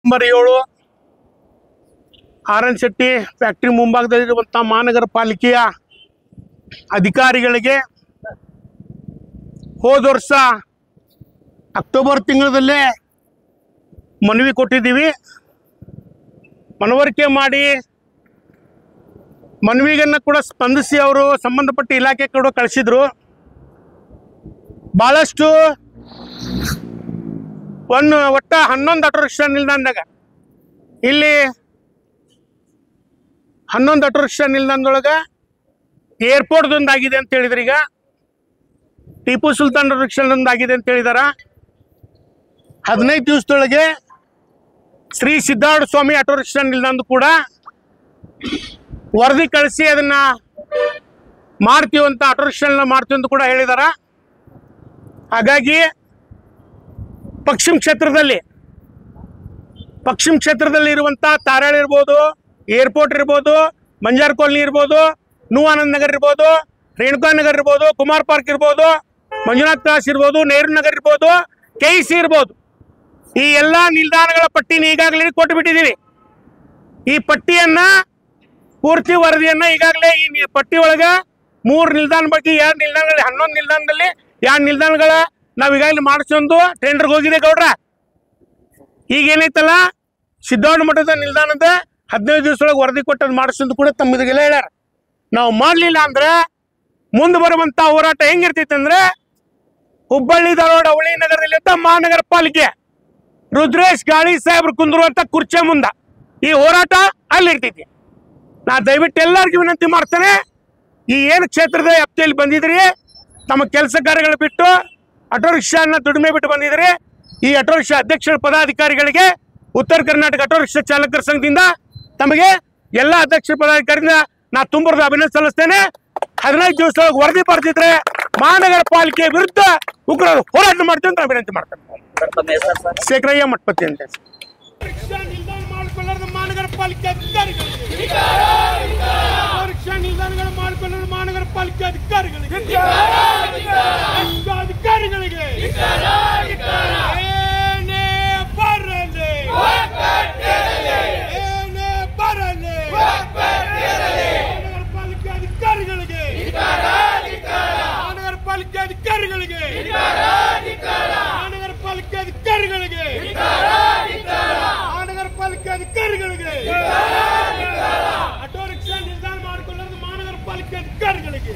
Number 7 R N. Shetty factory ಮುಂಭಾಗದಲ್ಲಿರುವಂಥ ಮಹಾನಗರ ಪಾಲಿಕೆಯ ಅಧಿಕಾರಿಗಳಿಗೆ ಹೋದ ವರ್ಷ ಅಕ್ಟೋಬರ್ ತಿಂಗಳಲ್ಲೇ ಮನವಿ ಕೊಟ್ಟಿದ್ದೀವಿ. ಮನವರಿಕೆ ಮಾಡಿ ಮನವಿಗನ್ನು ಕೂಡ ಸ್ಪಂದಿಸಿ ಅವರು ಸಂಬಂಧಪಟ್ಟ ಇಲಾಖೆ ಕೂಡ ಕಳಿಸಿದ್ರು. ಭಾಳಷ್ಟು ಒಟ್ಟ 11 ಆಟೋ ರಿಕ್ಷಾ ನಿಲ್ದಾಣದಾಗ ಇಲ್ಲಿ 11 ಆಟೋ ರಿಕ್ಷಾ ನಿಲ್ದಾಣದೊಳಗೆ ಏರ್ಪೋರ್ಟ್ದೊಂದು ಆಗಿದೆ ಅಂತ ಹೇಳಿದ್ರು. ಈಗ ಟಿಪ್ಪು ಸುಲ್ತಾನ್ ರಿಕ್ಷಾದೊಂದು ಆಗಿದೆ ಅಂತ ಹೇಳಿದಾರ. 15 ದಿವಸದೊಳಗೆ ಶ್ರೀ ಸಿದ್ಧಾರ್ಥ ಸ್ವಾಮಿ ಆಟೋ ರಿಕ್ಷಾ ನಿಲ್ದಾಣದ ಕೂಡ ವರದಿ ಕಳಿಸಿ ಅದನ್ನ ಮಾಡ್ತೀವಂತ ಆಟೋ ರಿಕ್ಷಾ ಮಾಡ್ತೀವಿ ಅಂತ ಕೂಡ ಹೇಳಿದಾರ. ಹಾಗಾಗಿ ಪಶ್ಚಿಮ ಕ್ಷೇತ್ರದಲ್ಲಿ ಇರುವಂಥ ತಾರಾಳಿ ಇರ್ಬೋದು, ಏರ್ಪೋರ್ಟ್ ಇರ್ಬೋದು, ಮಂಜಾರ್ ಕಾಲನಿ ಇರ್ಬೋದು, ನೂವಾನಂದ್ ನಗರ್ ಇರ್ಬೋದು, ರೇಣುಕಾ ನಗರ್ ಇರ್ಬೋದು, ಕುಮಾರ್ ಪಾರ್ಕ್ ಇರ್ಬೋದು, ಮಂಜುನಾಥ್ ಕ್ರಾಸ್ ಇರ್ಬೋದು, ನೆಹರು ನಗರ್ ಇರ್ಬೋದು, KC ಇರ್ಬೋದು, ಈ ಎಲ್ಲ ನಿಲ್ದಾಣಗಳ ಪಟ್ಟಿನ ಈಗಾಗಲೇ ಕೊಟ್ಟು ಬಿಟ್ಟಿದ್ದೀವಿ. ಈ ಪಟ್ಟಿಯನ್ನ ಪೂರ್ತಿ ವರದಿಯನ್ನ ಈಗಾಗಲೇ ಈ ಪಟ್ಟಿ ಒಳಗೆ 3 ನಿಲ್ದಾಣ ಬಗ್ಗೆ 2 ನಿಲ್ದಾಣಗಳಲ್ಲಿ 11 ನಿಲ್ದಾಣದಲ್ಲಿ 2 ನಿಲ್ದಾಣಗಳ ನಾವು ಈಗಾಗಲೇ ಮಾಡಿಸೊಂದು ಟೆಂಡರ್ಗೆ ಹೋಗಿದೆ ಗೌಡ್ರ. ಈಗೇನೈತಲ್ಲ ಸಿದ್ಧಾರ್ಥ ಮಠದ ನಿಲ್ದಾಣದ 15 ದಿವಸದೊಳಗೆ ವರದಿ ಕೊಟ್ಟದ್ದು ಮಾಡಿಸೊಂದು ಕೂಡ ತಮ್ಮದಿಗೆಲ್ಲ ಹೇಳ್ಯಾರ. ನಾವು ಮಾಡಲಿಲ್ಲ ಅಂದ್ರೆ ಮುಂದೆ ಬರುವಂಥ ಹೋರಾಟ ಹೆಂಗಿರ್ತೈತೆ ಅಂದ್ರೆ ಹುಬ್ಬಳ್ಳಿ ಧಾರವಾಡ ಅವಳಿ ನಗರದಲ್ಲಿದ್ದ ಮಹಾನಗರ ಪಾಲಿಕೆ ರುದ್ರೇಶ್ ಗಾಳಿ ಸಾಹೇಬ್ರು ಕುಂದಿರುವಂಥ ಕುರ್ಚೆ ಮುಂದೆ ಈ ಹೋರಾಟ ಅಲ್ಲಿರ್ತೈತಿ. ನಾ ದಯವಿಟ್ಟು ಎಲ್ಲರಿಗೂ ವಿನಂತಿ ಮಾಡ್ತೇನೆ, ಈ ಏನು ಕ್ಷೇತ್ರದ ವ್ಯಾಪ್ತಿಯಲ್ಲಿ ಬಂದಿದ್ರಿ, ತಮ್ಮ ಕೆಲಸ ಕಾರ್ಯಗಳು ಬಿಟ್ಟು ಆಟೋ ರಿಕ್ಷಾನ ದುಡಿಮೆ ಬಿಟ್ಟು ಬಂದಿದ್ರಿ, ಈ ಆಟೋ ರಿಕ್ಷಾ ಅಧ್ಯಕ್ಷರ ಪದಾಧಿಕಾರಿಗಳಿಗೆ ಉತ್ತರ ಕರ್ನಾಟಕ ಆಟೋ ರಿಕ್ಷಾ ಚಾಲಕರ ಸಂಘದಿಂದ ತಮಗೆ ಎಲ್ಲ ಅಧ್ಯಕ್ಷ ಪದಾಧಿಕಾರಿಯಿಂದ ನಾ ತುಂಬರದ ಅಭಿನಂದನೆ ಸಲ್ಲಿಸ್ತೇನೆ. 15 ದಿವಸದೊಳಗೆ ವರದಿ ಬರ್ತಿದ್ರೆ ಮಹಾನಗರ ಪಾಲಿಕೆ ವಿರುದ್ಧ ಉಗ್ರರು ಹೋರಾಟ ಮಾಡ್ತೀವಿ ಅಂತ ವಿನಂತಿ ಮಾಡ್ತೇನೆ. ಶೇಖರಯ್ಯ ಮಠಪತಿ ಅಂತ ಮಹಾನಗರ ಪಾಲಿಕೆ ಅಧಿಕಾರಿಗಳಿಗೆ ಮಹಾನಗರ ಪಾಲಿಕೆ ಅಧಿಕಾರಿಗಳಿಗೆ ಆಟೋ ರಿಕ್ಷಾ ನಿಲ್ದಾಣ ಮಾಡಿಕೊಳ್ಳಲು ಮಹಾನಗರ ಪಾಲಿಕೆ ಅಧಿಕಾರಿಗಳಿಗೆ